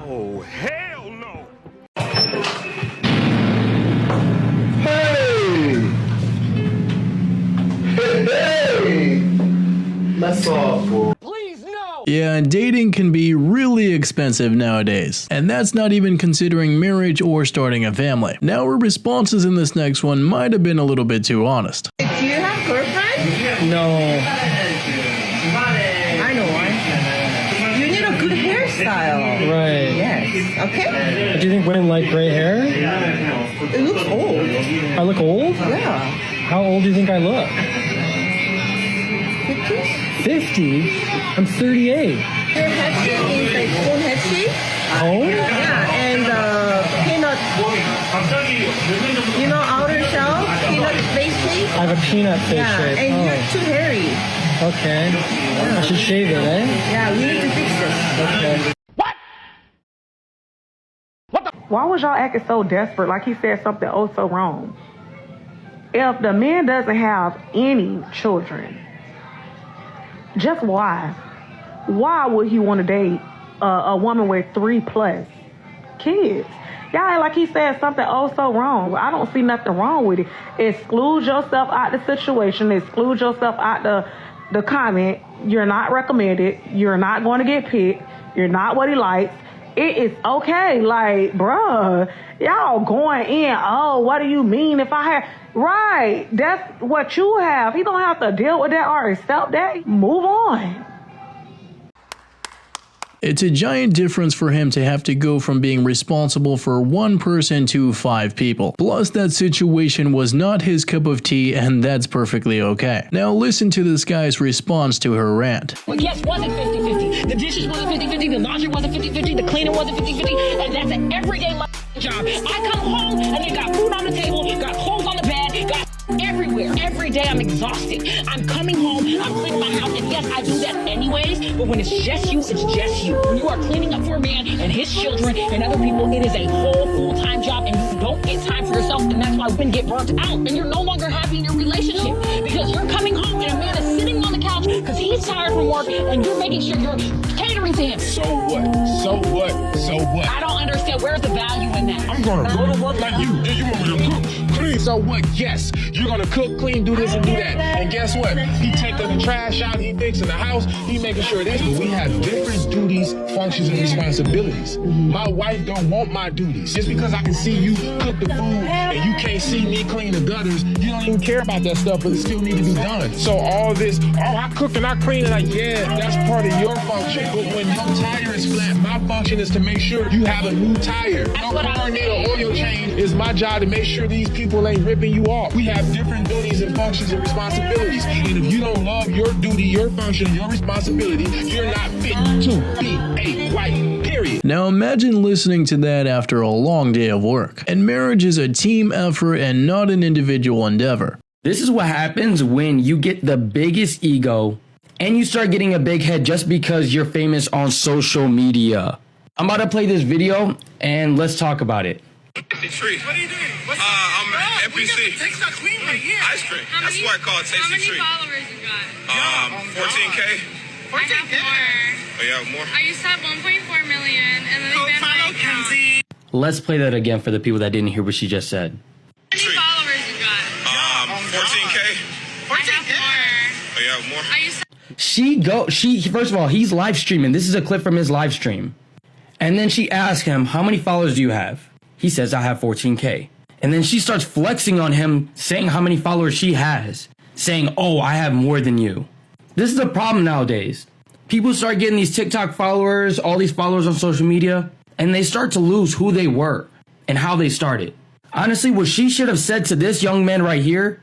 Oh, hell no! Hey! That's awful. Please, no! Yeah, dating can be really expensive nowadays, and that's not even considering marriage or starting a family. Now, her responses in this next one might have been a little bit too honest. Do you have girlfriend? No. I know one. You need a good hairstyle. Right. Yes. Okay. Do you think women like gray hair? It looks old. I look old? Yeah. How old do you think I look? 50? 50? I'm 38. Your head shape is like full head shape. Oh? Yeah, and peanut. You know outer shell, peanut face shape. I have a peanut face Yeah, shape. and you're too hairy. Okay. I should shave it, eh? Yeah, we need to fix this. Okay. Why was y'all acting so desperate like he said something oh so wrong? If the man doesn't have any children, just why? Why would he want to date a woman with 3+ kids? Y'all act like he said something oh so wrong. I don't see nothing wrong with it. Exclude yourself out the situation. Exclude yourself out the comment. You're not recommended. You're not going to get picked. You're not what he likes. It is okay. Like, bruh, y'all going in, oh, what do you mean if I had... Right, that's what you have. He don't have to deal with that or accept that. Move on. It's a giant difference for him to have to go from being responsible for one person to 5 people. Plus, that situation was not his cup of tea, and that's perfectly okay. Now listen to this guy's response to her rant. Well, yes, wasn't 50-50. The dishes wasn't 50-50. The laundry wasn't 50-50. The cleaning wasn't 50-50. And that's an everyday job. I come home and they got food on the table, got clothes on the bed, got everywhere. Every day I'm exhausted. I'm coming home, I'm cleaning my house, and yes, I do that anyways, but when it's just you, it's just you. When you are cleaning up for a man and his children and other people, it is a whole full-time job, and you don't get time for yourself, and that's why women get burnt out, and you're no longer happy in your relationship, because you're coming home and a man is sitting on the couch because he's tired from work, and you're making sure you're catering to him. So what? So what? So what? I don't understand. Where's the value in that? I'm gonna go to work like you. You want me to cook, clean. So what? Yes, you're gonna cook, clean, do this and do that. And guess what? He taking the trash out, he fixing the house, he making sure this. But we have different duties, functions, and responsibilities. My wife don't want my duties. Just because I can see you cook the food and you can't see me clean the gutters, you don't even care about that stuff, but it still need to be done. So all this, oh, I cook and I clean, and like, yeah, that's part of your function. But when your tire is flat, my function is to make sure you have a new tire. Your car need an oil change. It's my job to make sure these people ain't ripping you off. We have different duties and functions and responsibilities. And if you don't love your duty, your function, your responsibility, you're not fit to be a wife, period. Now imagine listening to that after a long day of work. And marriage is a team effort and not an individual endeavor. This is what happens when you get the biggest ego and you start getting a big head just because you're famous on social media. I'm about to play this video and let's talk about it. Tree. What are you doing? I'm NPC. Taste not clean right here. Ice cream. That's why I call it Tasty Tree. How many followers you got? 14K. 14K. Oh, yeah, more? I used to have 1.4 million, and then they banned my account. Let's play that again for the people that didn't hear what she just said. How many followers you got? 14K. 14K. Oh, yeah, more? I used to First of all, he's live streaming. This is a clip from his live stream. And then she asked him, how many followers do you have? He says, I have 14K. And then she starts flexing on him, saying how many followers she has, saying, oh, I have more than you. This is the problem nowadays. People start getting these TikTok followers, all these followers on social media, and they start to lose who they were and how they started. Honestly, what she should have said to this young man right here,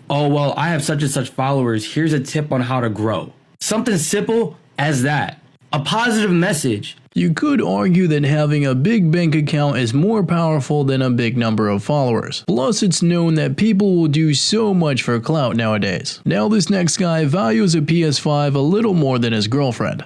oh, well, I have such and such followers. Here's a tip on how to grow. Something simple as that. A positive message. You could argue that having a big bank account is more powerful than a big number of followers. Plus, it's known that people will do so much for clout nowadays. Now this next guy values a PS5 a little more than his girlfriend.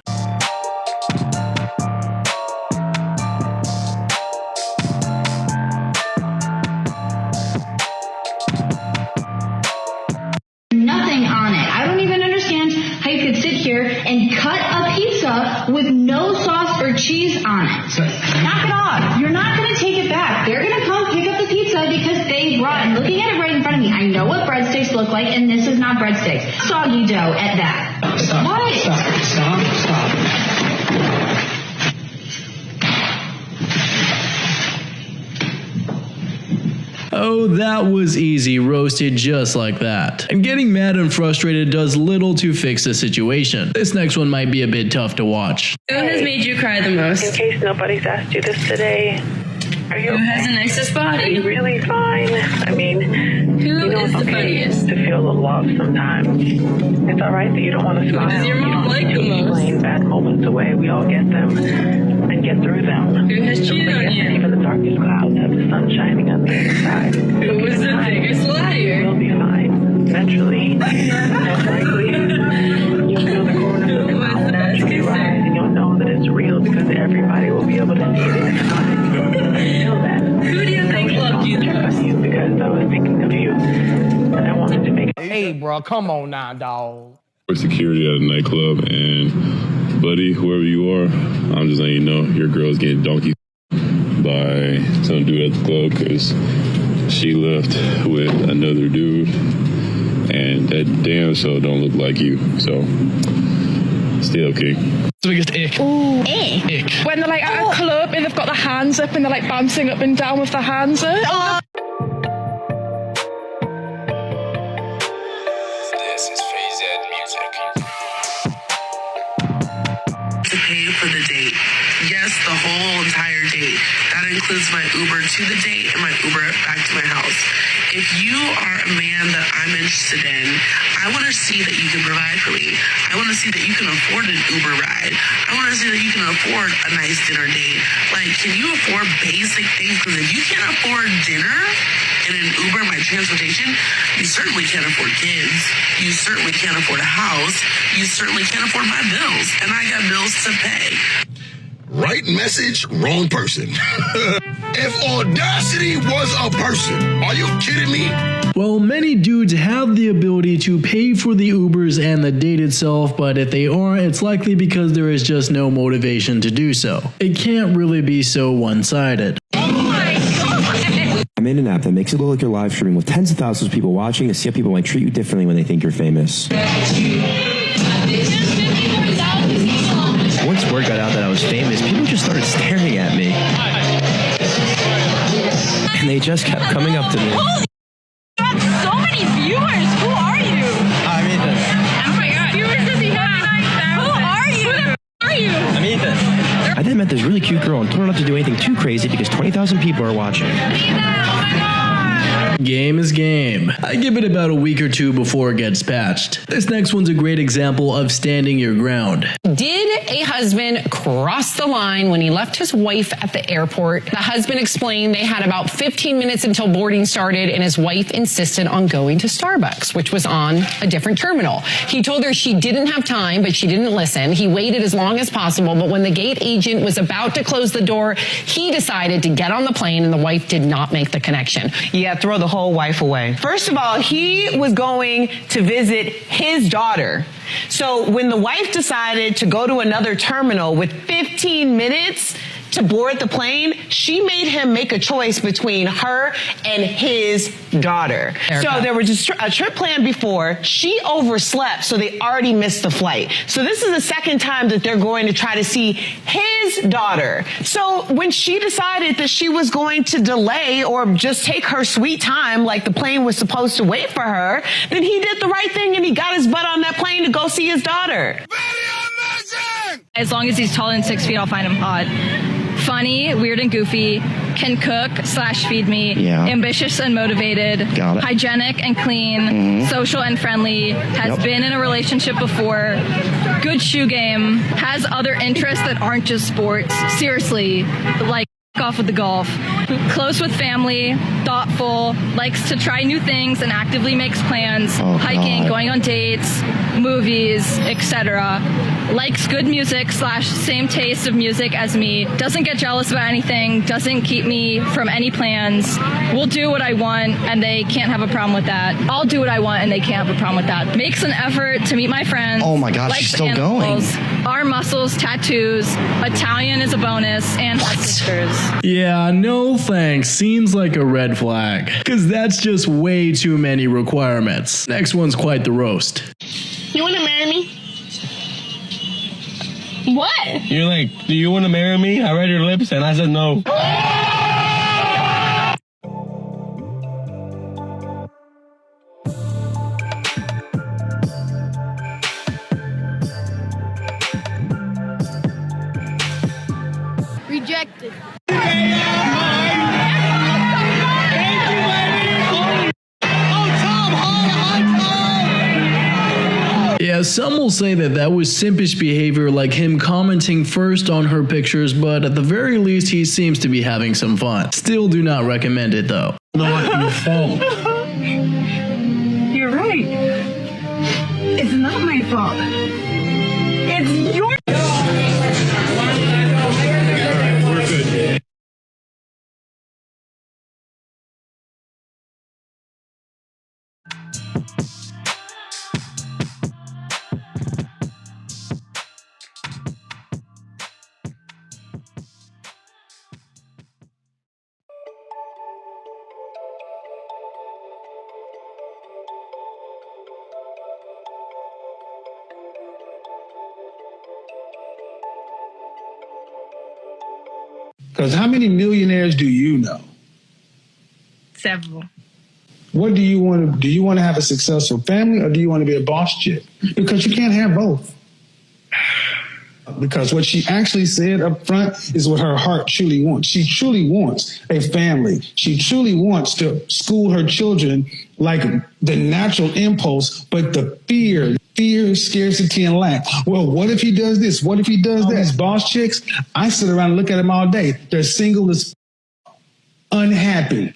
Nothing on it. I don't even understand how you could sit here and cut a pizza with no sauce or cheese on it. Knock it off. You're not going to take it back. They're going to come pick up the pizza because they brought, and looking at it right in front of me, I know what breadsticks look like, and this is not breadsticks. Soggy dough at that. Stop. What? Stop. Oh, that was easy, roasted just like that. And getting mad and frustrated does little to fix the situation. This next one might be a bit tough to watch. Who has made you cry the most? In case nobody's asked you this today, are you Who has the nicest body? really fine? I mean, Who is the funniest? to feel the love sometimes. It's all right that you don't want to smile. does your mom You don't like have to the most? explain bad moments away. We all get them and get through them. Who has cheated on you? Even the darkest clouds have the sun shining on the other side. Who was the biggest liar? You'll be fine. Eventually, most likely, you'll feel the corner of your mouth naturally rise, and you'll know that it's real because everybody will be able to see it in your eyes. Feel that. Who do you think loved you the most? Because I was thinking of you, and I wanted to make. Hey, bro, come on now, dog. For security at a nightclub, and buddy, whoever you are, I'm just letting you know your girl's getting donkey by some dude at the club because she left with another dude, and that damn show don't look like you. So stay up, King. The biggest ick. Ooh, ick. When they're like at a club and they've got their hands up and they're like bouncing up and down with their hands up. This is Phase Ed Music. To pay for the date. Yes, the whole entire date. That includes my Uber to the date and my Uber back to my house. If you are a man that I'm interested in, I want to see that you can provide for me. I want to see that you can afford an Uber ride. I want to see that you can afford a nice dinner date. Like, can you afford basic things? Because if you can't afford dinner and an Uber, my transportation, you certainly can't afford kids. You certainly can't afford a house. You certainly can't afford my bills. And I got bills to pay. Right message, wrong person. If audacity was a person, are you kidding me? Well, many dudes have the ability to pay for the Ubers and the date itself, but if they aren't, it's likely because there is just no motivation to do so. It can't really be so one-sided. I made an app that makes it look like you're live streaming with tens of thousands of people watching to see how people might treat you differently when they think you're famous. Once word got out that I was famous, people just started staring at me. And they just kept coming up to me. Holy so many viewers. Who are you? I'm Ethan. Oh my god. Viewers does he have? Who are you? Who the are you? I'm Ethan. I then met this really cute girl and told her not to do anything too crazy because 20,000 people are watching. Game is game. I give it about a week or two before it gets patched. This next one's a great example of standing your ground. Did a husband cross the line when he left his wife at the airport? The husband explained they had about 15 minutes until boarding started and his wife insisted on going to Starbucks, which was on a different terminal. He told her she didn't have time, but she didn't listen. He waited as long as possible, but when the gate agent was about to close the door, he decided to get on the plane and the wife did not make the connection. Yeah, throw the whole wife away. First of all, he was going to visit his daughter. So when the wife decided to go to another terminal with 15 minutes to board the plane, she made him make a choice between her and his daughter. Erica. So there was a trip planned before. She overslept, so they already missed the flight. So this is the second time that they're going to try to see his daughter. So when she decided that she was going to delay or just take her sweet time like the plane was supposed to wait for her, then he did the right thing and he got his butt on that plane to go see his daughter. As long as he's taller than 6 feet, I'll find him hot. Funny, weird and goofy, can cook / feed me, ambitious and motivated, hygienic and clean, social and friendly, has been in a relationship before, good shoe game, has other interests that aren't just sports, seriously, like off with the golf, close with family, thoughtful, likes to try new things and actively makes plans, hiking, going on dates, movies, etc. Likes good music / same taste of music as me, doesn't get jealous about anything, doesn't keep me from any plans, will do what I want and they can't have a problem with that. I'll do what I want and they can't have a problem with that. Makes an effort to meet my friends. Oh my gosh, she's still going. arm muscles, tattoos, Italian is a bonus, and has sisters. Yeah, no thanks. Seems like a red flag. Cause that's just way too many requirements. Next one's quite the roast. You want to marry me? What? You're like, do you want to marry me? I read your lips and I said no. Rejected. Yeah, some will say that was simpish behavior, like him commenting first on her pictures, but at the very least he seems to be having some fun. Still do not recommend it though. No, your fault. You're right. It's not my fault. It's your We're good. Because how many millionaires do you know? several. What do you want to do? You want to have a successful family, or do you want to be a boss chick? Because you can't have both. Because what she actually said up front is what her heart truly wants. She truly wants a family. She truly wants to school her children like the natural impulse, but the fear, scarcity, and lack. Well, what if he does this? What if he does that? These boss chicks, I sit around and look at them all day. They're single as unhappy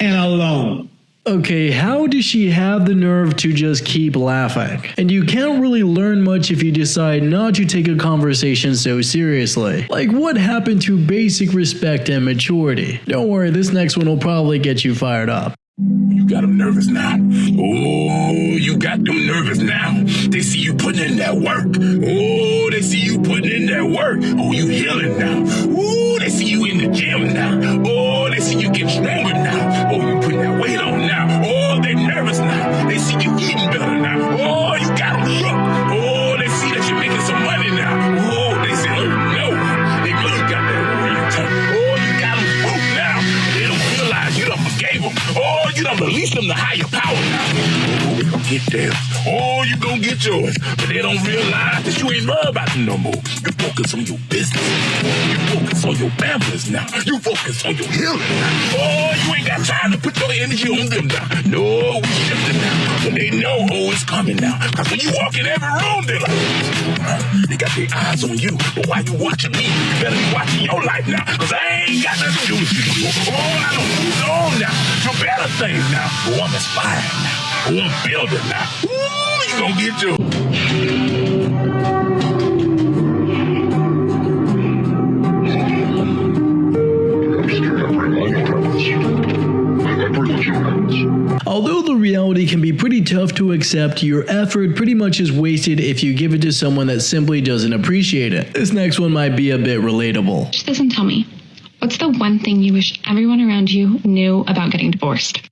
and alone. Okay, how does she have the nerve to just keep laughing? And you can't really learn much if you decide not to take a conversation so seriously. Like, what happened to basic respect and maturity? Don't worry, this next one will probably get you fired up. You got them nervous now. Oh, you got them nervous now. They see you putting in that work. Oh, they see you putting in that work. Oh, you healing now. Oh, they see you in the gym now. Oh, they see you getting stronger now. Oh, you putting that weight on now. Oh, they nervous now. They see you eating better now. Oh, you got them shook. Oh, they see that you're making some money now. Oh, they say, oh, no. They know you got that real time. Oh, you got them spooked now. They don't realize you done forgave them. Oh, you done released them to higher power now. Oh, we gon' get theirs. Oh, you gon' get yours. But they don't realize that you ain't worried about them no more. You focus on your business. You focus on your families now. You focus on your healing now. Oh, you ain't got time to put your energy on them now. No, we shifting now. But they know, oh, it's coming now. Cause when you walk in every room, they're like, they got their eyes on you. But while you watching me, you better be watching your life now. Cause I ain't got nothing to do with you no more. Oh, I don't move on now. You better things now. Oh, I'm inspired now. Oh, I'm building now. Ooh, you gonna get your... Although the reality can be pretty tough to accept, your effort pretty much is wasted if you give it to someone that simply doesn't appreciate it. This next one might be a bit relatable. Just listen, tell me, what's the one thing you wish everyone around you knew about getting divorced?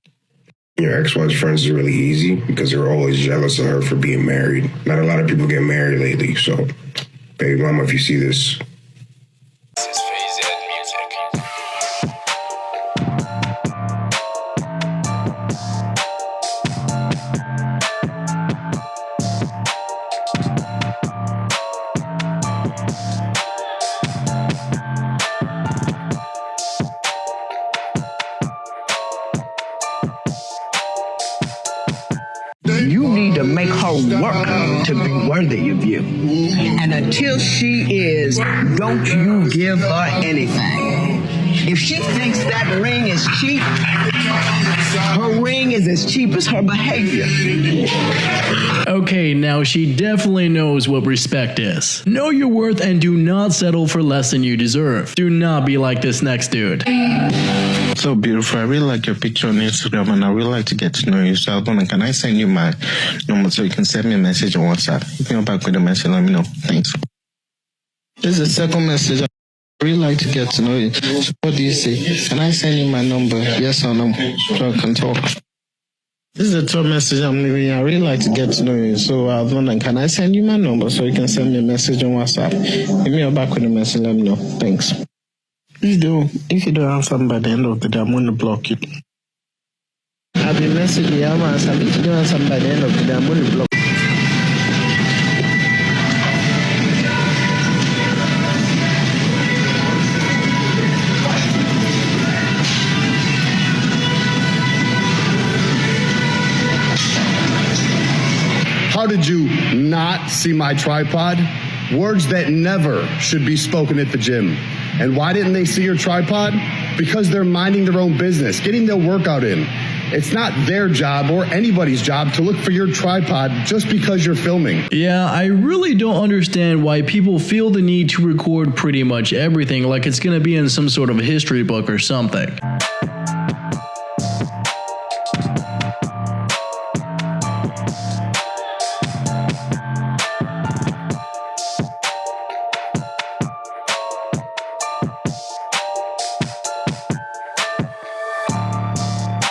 Your ex-wife's friends is really easy because they're always jealous of her for being married. Not a lot of people get married lately, so baby mama, if you see this. This is music. You need to make her work to be worthy of you. And until she is, don't you give her anything. If she thinks that ring is cheap, her ring is as cheap as her behavior. Okay, now she definitely knows what respect is. Know your worth and do not settle for less than you deserve. Do not be like this next dude. So beautiful. I really like your picture on Instagram and I really like to get to know you. So I was wondering, can I send you my number so you can send me a message on WhatsApp? If you're back with a message, let me know. Thanks. This is the second message. I really like to get to know you. So what do you say? Can I send you my number? Yes or no? So I can talk. This is the third message I'm leaving you. I really like to get to know you. So I was wondering, can I send you my number so you can send me a message on WhatsApp? Give me a back with a message. Let me know. Thanks. If you don't answer by the end of the day, I'm going to block you. I've been messaging you. I'm answering. If you don't answer by the end of the day, I'm going to block you. How did you not see my tripod? Words that never should be spoken at the gym. And why didn't they see your tripod? Because they're minding their own business, getting their workout in. It's not their job or anybody's job to look for your tripod just because you're filming. Yeah, I really don't understand why people feel the need to record pretty much everything like it's gonna be in some sort of history book or something.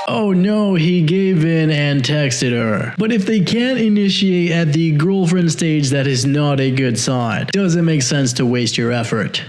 Oh no, he gave in and texted her. But if they can't initiate at the girlfriend stage, that is not a good sign. Doesn't make sense to waste your effort.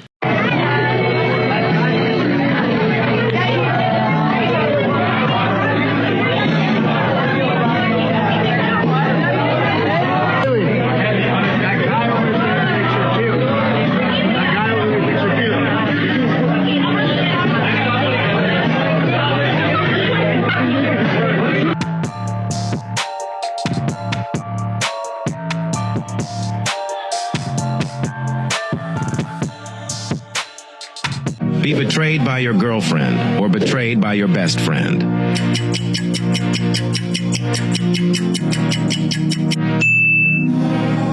Be betrayed by your girlfriend or betrayed by your best friend.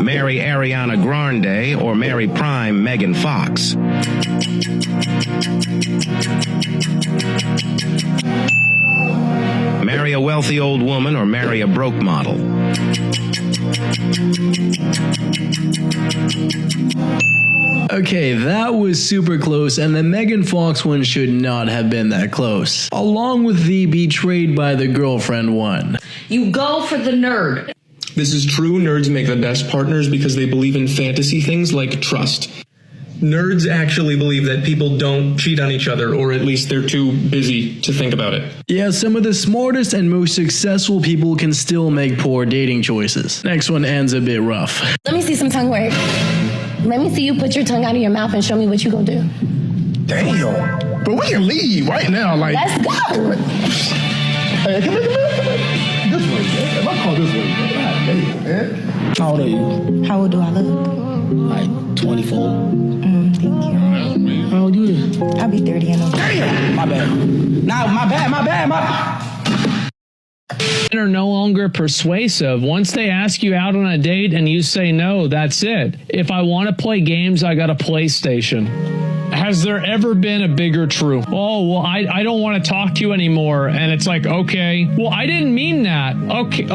Marry Ariana Grande or marry prime Megan Fox. Marry a wealthy old woman or marry a broke model. Okay, that was super close, and the Megan Fox one should not have been that close. Along with the betrayed by the girlfriend one. You go for the nerd. This is true. Nerds make the best partners because they believe in fantasy things like trust. Nerds actually believe that people don't cheat on each other, or at least they're too busy to think about it. Yeah, some of the smartest and most successful people can still make poor dating choices. Next one ends a bit rough. Let me see some tongue work. Let me see you put your tongue out of your mouth and show me what you gonna do. Damn. But we can leave right now. Like, let's go. Hey, come here. This way, man. If I call this way, man. How old are you? How old do I look? Like 24. Thank you. How old you? I'll be 30 in November. Damn! My bad. Nah, my bad. Are no longer persuasive. Once they ask you out on a date and you say no, that's it. If I want to play games, I got a PlayStation. Has there ever been a bigger truth? Oh, well, I don't want to talk to you anymore. And it's like, okay, well, I didn't mean that. Okay.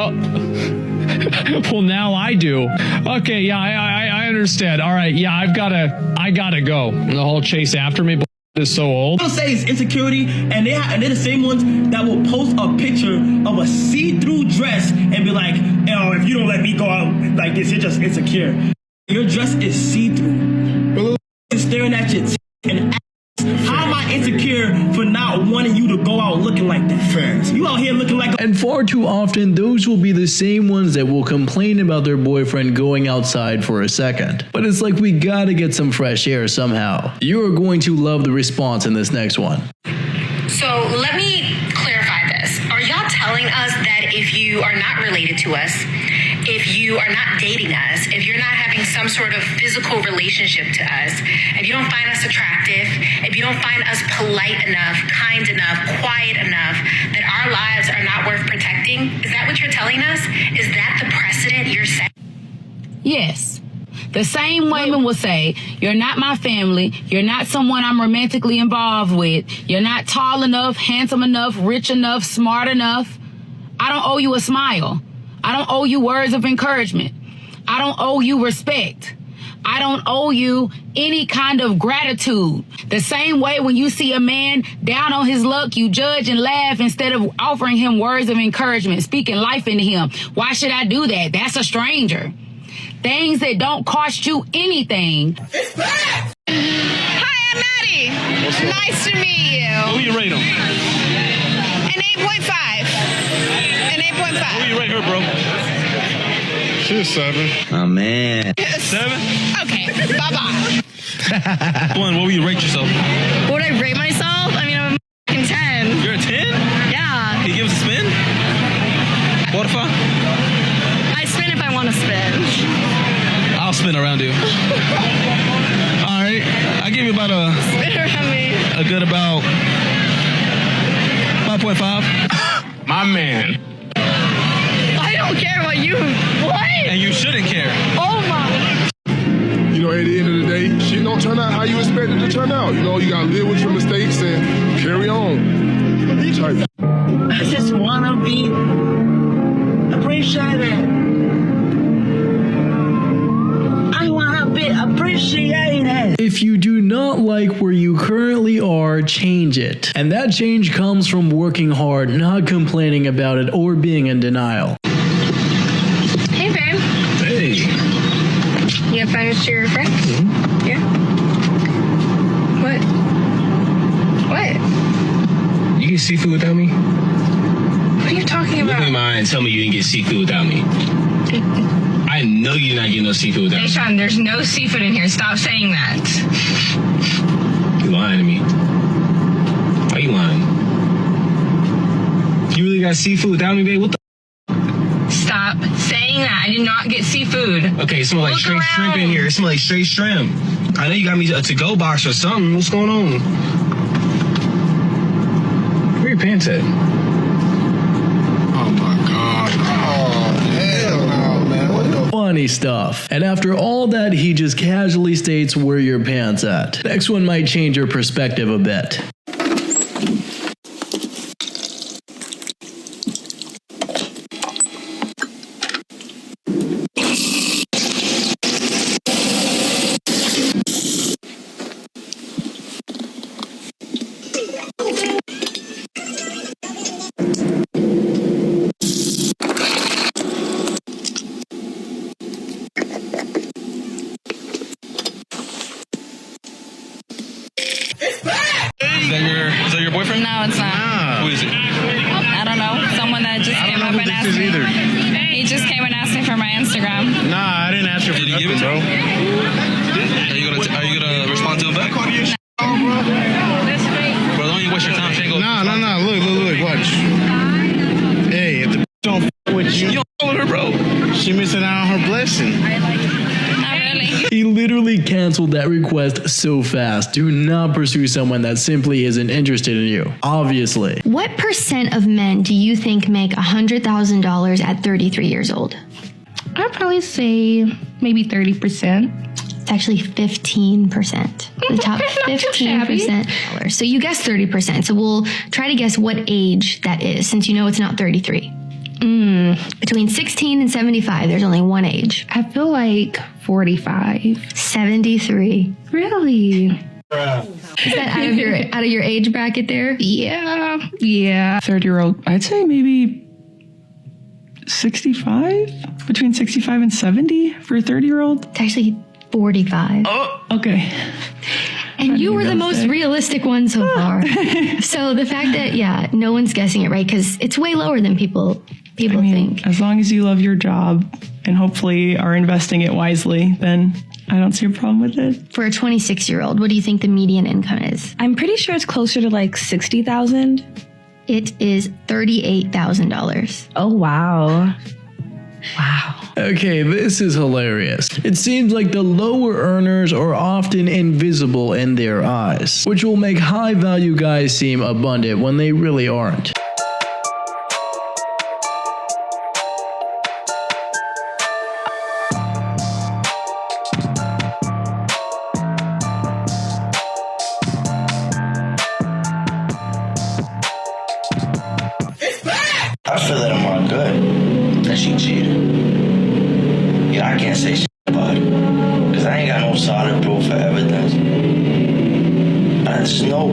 Well, now I do. Okay, yeah, I understand. All right, yeah, I gotta go. And the whole chase after me is so old. People say it's insecurity, and they're the same ones that will post a picture of a see-through dress and be like, oh, if you don't let me go out like this, you're just insecure. Your dress is see-through. You're staring at your and how am I insecure for not wanting you to go out looking like that? You out here looking like a— And far too often, those will be the same ones that will complain about their boyfriend going outside for a second. But it's like we gotta get some fresh air somehow. You are going to love the response in this next one. So let me clarify this. Are y'all telling us that if you are not related to us, if you are not dating us, if you're not having some sort of physical relationship to us, if you don't find us attractive, if you don't find us polite enough, kind enough, quiet enough, that our lives are not worth protecting? Is that what you're telling us? Is that the precedent you're setting? Yes. The same women will say, you're not my family, you're not someone I'm romantically involved with, you're not tall enough, handsome enough, rich enough, smart enough. I don't owe you a smile. I don't owe you words of encouragement. I don't owe you respect. I don't owe you any kind of gratitude. The same way when you see a man down on his luck, you judge and laugh instead of offering him words of encouragement, speaking life into him. Why should I do that? That's a stranger. Things that don't cost you anything. Hi, I'm Maddie. Nice to meet you. What will you rate him? An 8.5. An 8.5. What will you rate her, bro? She's 7. Oh, man. 7? Okay, bye-bye. One, what will you rate yourself? What would I rate myself? I mean, I'm a 10. You're a 10? Yeah. Can you give us a spin? Porfa? I spin if I want to spin. I'll spin around you. All right. I give you about Spin around me. a good about 5.5. My man. I don't care about you. What? And you shouldn't care. Oh my. You know, at the end of the day, shit don't turn out how you expect it to turn out. You know, you gotta live with your mistakes and carry on. I just want to be appreciated. I want to be appreciated. If you do not like where you currently are, change it. And that change comes from working hard, not complaining about it or being in denial. Hey, babe. Hey. You have fun with your friends? Mm-hmm. Yeah. What? You get seafood without me? What are you talking Look about? me in my eye and tell me you didn't get seafood without me. I know you're not getting no seafood without me. Sean, there's no seafood in here. Stop saying that. You lying to me. Why you lying? You really got seafood without me, babe? What the? Stop saying that. I did not get seafood. Okay, it smells like Look straight around. shrimp in here. It smells like straight shrimp. I know you got me a to-go box or something. What's going on? Where your pants at? Oh my God. Oh, hell no, man. What the Funny stuff. And after all that, he just casually states where your pants at. Next one might change your perspective a bit. Is that your boyfriend? No, it's not. Who is it? I don't know. Someone that just came up and asked me. He just came and asked me for my Instagram. Nah, I didn't ask you for Did he give it to bro. Are you gonna respond to him back? Bro, don't even waste your time. She ain't gonna Nah. Look, watch. Hey, if the don't with you, You don't follow her, bro. she missing out on her blessing. Not really. He literally canceled that request so fast. Do not pursue someone that simply isn't interested in you. Obviously. What percent of men do you think make $100,000 at 33 years old? I'd probably say maybe 30%. It's actually 15%. The top 15%. So you guessed 30%. So we'll try to guess what age that is, since you know it's not 33. Between 16 and 75, there's only one age. I feel like 45. 73. Really? Is that out of your age bracket there? Yeah. 30-year-old. I'd say maybe 65? Between 65 and 70 for a 30-year-old? It's actually 45. Oh, okay. And you were the most realistic one so far. So the fact that, no one's guessing it right, because it's way lower than people think. As long as you love your job and hopefully are investing it wisely, then I don't see a problem with it. For a 26-year-old, what do you think the median income is? I'm pretty sure it's closer to like 60,000. It is $38,000. Oh, wow. Wow. Okay, this is hilarious. It seems like the lower earners are often invisible in their eyes, which will make high value guys seem abundant when they really aren't. I feel that I'm all good. That she cheated. Yeah, I can't say shit about it. Because I ain't got I just know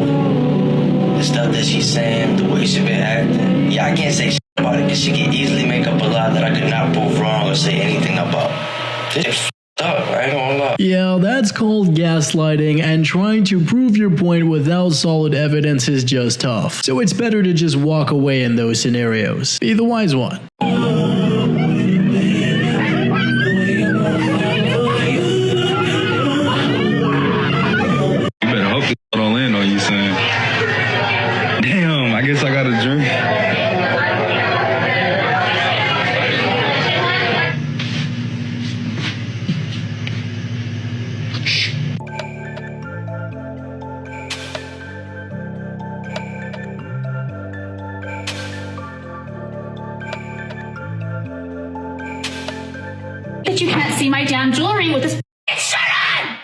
the stuff that she's saying, the way she been acting. Yeah, I can't say shit about it because she can easily make up a lie that I could not prove wrong or say anything about. This is up, I ain't gonna lie. Yeah, that's called gaslighting, and trying to prove your point without solid evidence is just tough. So it's better to just walk away in those scenarios. Be the wise one. All in on you, son. Damn, I guess I got a drink. That you can't see my damn jewelry with this shirt on.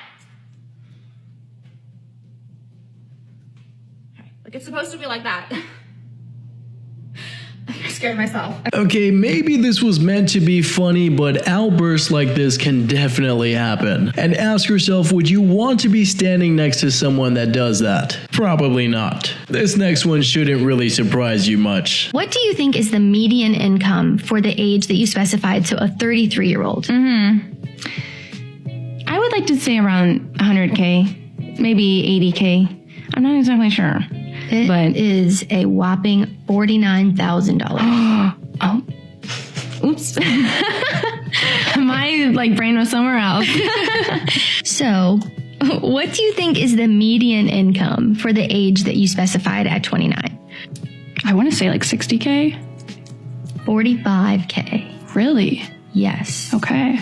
Like it's supposed to be like that. I scared myself. Okay, maybe this was meant to be funny, but outbursts like this can definitely happen. And ask yourself, would you want to be standing next to someone that does that? Probably not. This next one shouldn't really surprise you much. What do you think is the median income for the age that you specified, so a 33-year-old? I would like to say around 100K, maybe 80K. I'm not exactly sure. It is a whopping $49,000. Oh. Oops. My brain was somewhere else. So, what do you think is the median income for the age that you specified at 29? I want to say 60K. 45K. Really? Yes. Okay.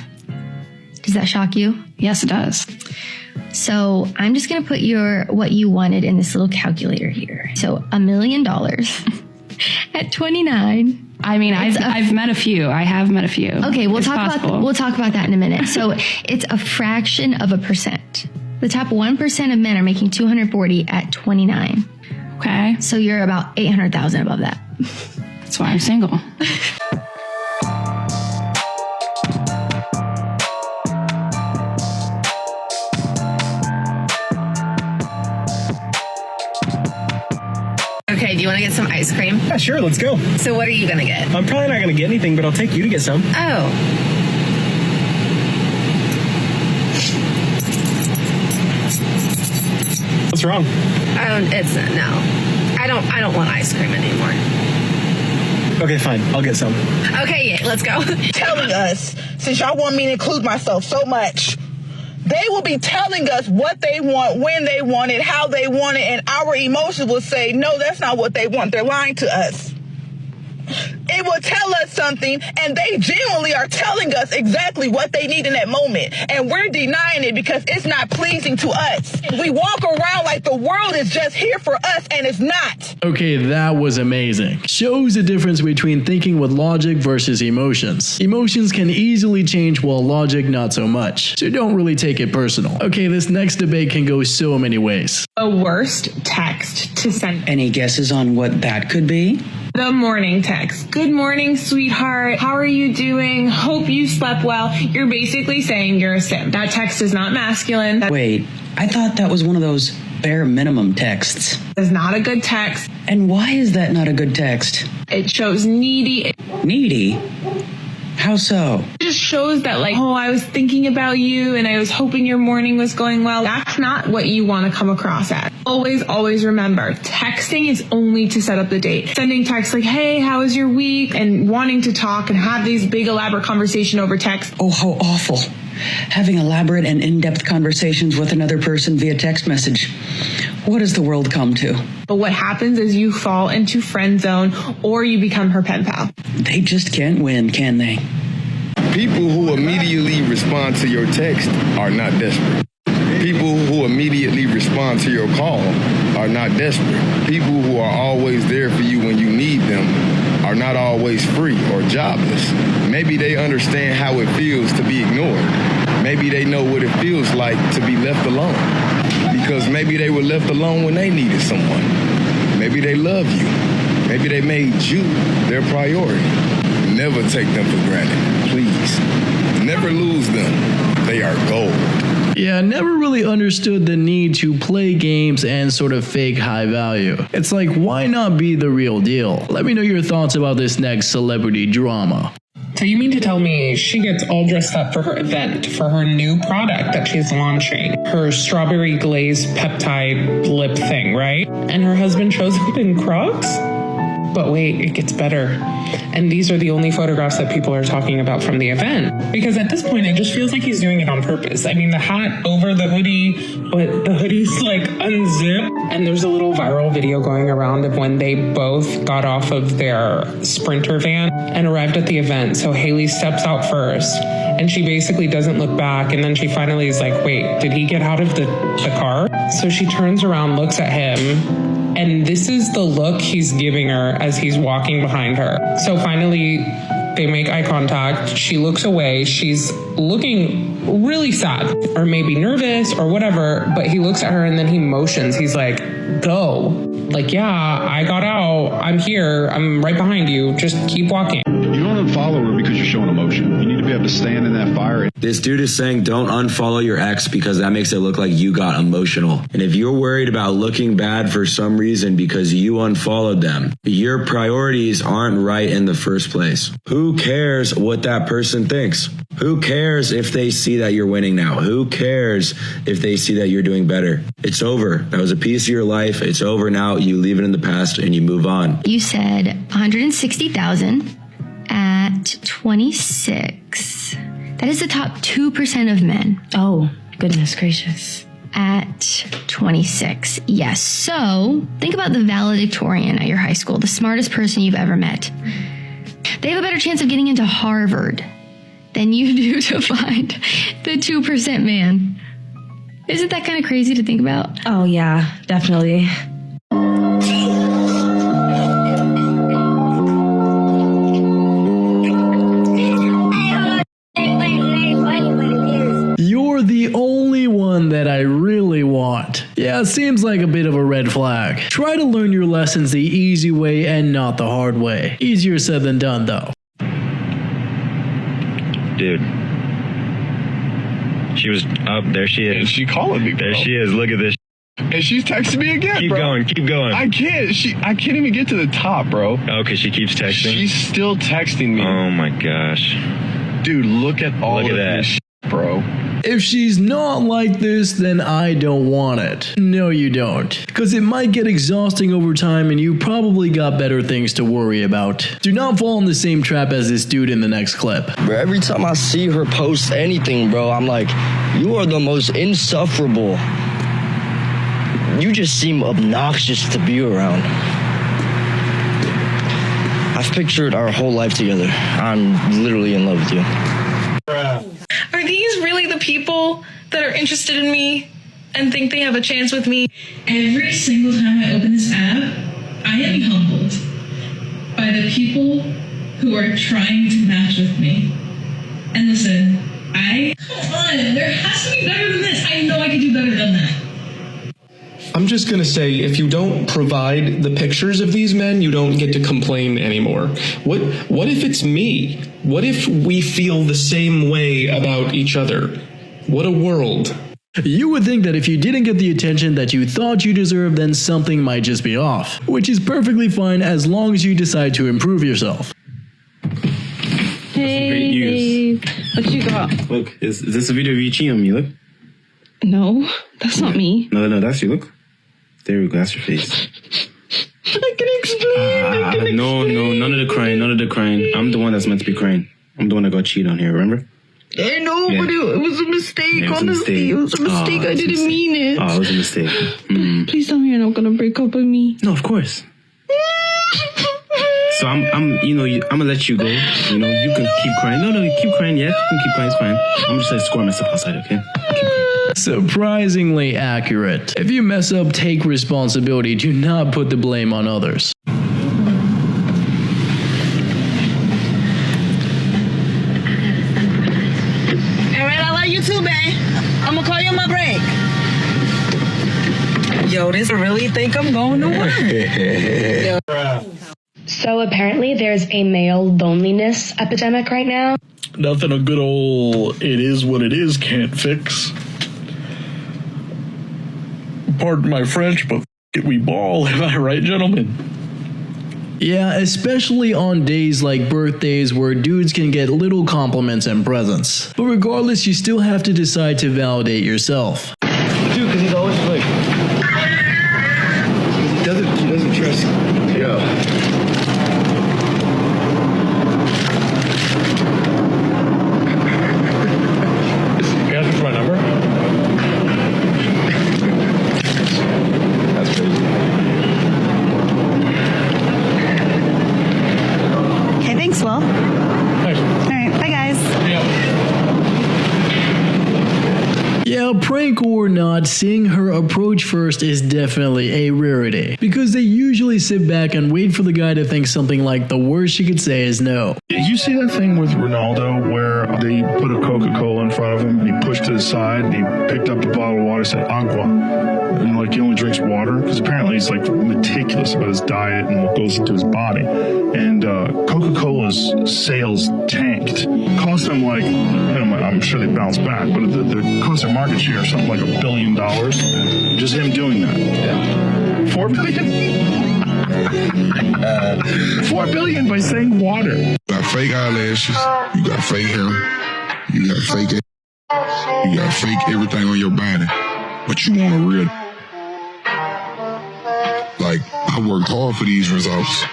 Does that shock you? Yes, it does. So I'm just going to put what you wanted in this little calculator here. So $1 million at 29. I mean, I've met a few. I have met a few. Okay, we'll talk about that in a minute. So it's a fraction of a percent. The top 1% of men are making $240 at 29. Okay. So you're about $800,000 above that. That's why I'm single. Okay, do you want to get some ice cream? Yeah, sure, let's go. So what are you going to get? I'm probably not going to get anything, but I'll take you to get some. Oh. What's wrong? No. I don't want ice cream anymore. Okay, fine. I'll get some. Okay, yeah, let's go. Telling us, since y'all want me to include myself so much, they will be telling us what they want, when they want it, how they want it, and our emotions will say, no, that's not what they want. They're lying to us. It will tell us something, and they genuinely are telling us exactly what they need in that moment. And we're denying it because it's not pleasing to us. We walk around like the world is just here for us, and it's not. Okay, that was amazing. Shows the difference between thinking with logic versus emotions. Emotions can easily change while logic not so much. So don't really take it personal. Okay, this next debate can go so many ways. The worst text to send. Any guesses on what that could be? The morning text. Good morning, sweetheart. How are you doing? Hope you slept well. You're basically saying you're a simp. That text is not masculine. Wait, I thought that was one of those bare minimum texts. It's not a good text. And why is that not a good text? It shows needy. Needy? How so? It just shows that I was thinking about you and I was hoping your morning was going well. That's not what you want to come across as. Always remember, texting is only to set up the date. Sending texts like, hey, how was your week? And wanting to talk and have these big elaborate conversation over text. Oh, how awful. Having elaborate and in-depth conversations with another person via text message. What has the world come to? But what happens is you fall into friend zone or you become her pen pal. They just can't win, can they? People who immediately respond to your text are not desperate. People who immediately respond to your call are not desperate. People who are always there for you when you need them are not always free or jobless. Maybe they understand how it feels to be ignored. Maybe they know what it feels like to be left alone. Because maybe they were left alone when they needed someone. Maybe they love you. Maybe they made you their priority. Never take them for granted, please. Never lose them. They are gold. Yeah, I never really understood the need to play games and sort of fake high value. It's like, why not be the real deal? Let me know your thoughts about this next celebrity drama. So you mean to tell me she gets all dressed up for her event, for her new product that she's launching, her strawberry glazed peptide lip thing, right? And her husband shows up in Crocs? But wait, it gets better. And these are the only photographs that people are talking about from the event. Because at this point, it just feels like he's doing it on purpose. I mean, the hat over the hoodie, but the hoodie's like unzipped. And there's a little viral video going around of when they both got off of their Sprinter van and arrived at the event. So Haley steps out first and she basically doesn't look back. And then she finally is like, wait, did he get out of the car? So she turns around, looks at him. And this is the look he's giving her as he's walking behind her. So finally, they make eye contact. She looks away. She's looking really sad or maybe nervous or whatever. But he looks at her and then he motions. He's like, go. Like, yeah, I got out. I'm here. I'm right behind you. Just keep walking. You don't unfollow her because you're showing emotion. You need to be able to stand in that fire. This dude is saying don't unfollow your ex because that makes it look like you got emotional. And if you're worried about looking bad for some reason because you unfollowed them, your priorities aren't right in the first place. Who cares what that person thinks? Who cares if they see that you're winning now? Who cares if they see that you're doing better? It's over. That was a piece of your life. It's over now. You leave it in the past and you move on. You said 160,000 at 26. That is the top 2% of men. Oh, goodness gracious. At 26. Yes. So think about the valedictorian at your high school, the smartest person you've ever met. They have a better chance of getting into Harvard than you do to find the 2% man. Isn't that kind of crazy to think about? Oh, yeah, definitely. You're the only one that I really want. Yeah, seems like a bit of a red flag. Try to learn your lessons the easy way and not the hard way. Easier said than done, though. Dude. She was up. There she is. And she calling me, bro. There she is. Look at this. And she's texting me again, Keep bro. going. Keep going. I can't even get to the top, bro. Okay, she keeps texting. She's still texting me. Oh my gosh. Dude, look at all of this shit, bro. If she's not like this, then I don't want it. No, you don't. Because it might get exhausting over time and you probably got better things to worry about. Do not fall in the same trap as this dude in the next clip. Bro, every time I see her post anything, bro, I'm like, you are the most insufferable. You just seem obnoxious to be around. I've pictured our whole life together. I'm literally in love with you. Are these really the people that are interested in me and think they have a chance with me? Every single time I open this app, I am humbled by the people who are trying to match with me. And listen, come on, there has to be better than this. I know I can do better than that. I'm just going to say, if you don't provide the pictures of these men, you don't get to complain anymore. What if it's me? What if we feel the same way about each other? What a world. You would think that if you didn't get the attention that you thought you deserved, then something might just be off, which is perfectly fine as long as you decide to improve yourself. Hey, babe. What you got? Look, is this a video of you cheating on me? Look. No, that's not me. No, that's you. Look. There we go. That's your face. I can explain. No, none of the crying. I'm the one that's meant to be crying. I'm the one that got cheated on here, remember? I know, but it was a mistake, honestly. It was a mistake. I didn't mean it. Oh, it was a mistake. Please tell me you're not going to break up with me. No, of course. So I'm gonna let you go. You know, you can keep crying. No, keep crying. Yeah, you can keep crying. It's fine. I'm just gonna score myself outside, okay? Surprisingly accurate. If you mess up, take responsibility. Do not put the blame on others. Alright, I love you too, babe. I'm gonna call you on my break. Yo, this really think I'm going to work. So apparently there's a male loneliness epidemic right now. Nothing a good old it is what it is can't fix. Pardon my French, but we ball. Am I right, gentlemen? Yeah, especially on days like birthdays where dudes can get little compliments and presents. But regardless, you still have to decide to validate yourself. Dude, because he's always like, he doesn't trust. Yeah. You asked me for my number? That's crazy. Okay, thanks, Will. Thanks. All right, bye, guys. Yeah, prank or not, seeing her approach first is definitely a rarity, because they usually sit back and wait for the guy to think something like the worst she could say is no. Did you see that thing with Ronaldo where they put a Coca-Cola in front of him and he pushed to the side and he picked up the bottle of water and said agua, and like he only drinks water because apparently he's like meticulous about his diet and what goes into his body, and Coca-Cola's sales tanked. Cost them like, I'm sure they bounced back, but the cost their market share something like $1 billion. Just him doing that. Yeah. $4 billion. $4 billion by saying water. You got fake eyelashes. You got fake hair. You got fake. You got fake everything on your body. But you want a real. Like, I worked hard for these results.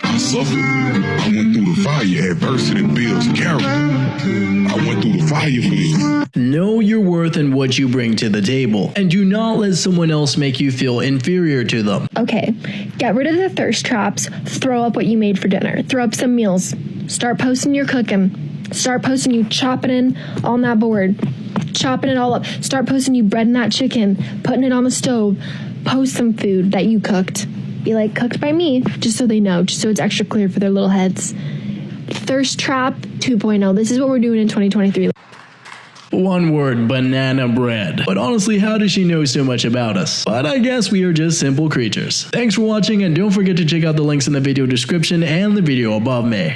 I suffered. I went through the fire, adversity, builds character. I went through the fire for this. Know your worth and what you bring to the table, and do not let someone else make you feel inferior to them. Okay, get rid of the thirst traps. Throw up what you made for dinner. Throw up some meals. Start posting your cooking. Start posting you chopping in on that board. Chopping it all up. Start posting you breading that chicken. Putting it on the stove. Post some food that you cooked. Be like, cooked by me, just so they know, just so it's extra clear for their little heads. Thirst Trap 2.0. This is what we're doing in 2023. One word, banana bread. But honestly, how does she know so much about us? But I guess we are just simple creatures. Thanks for watching, and don't forget to check out the links in the video description and the video above me.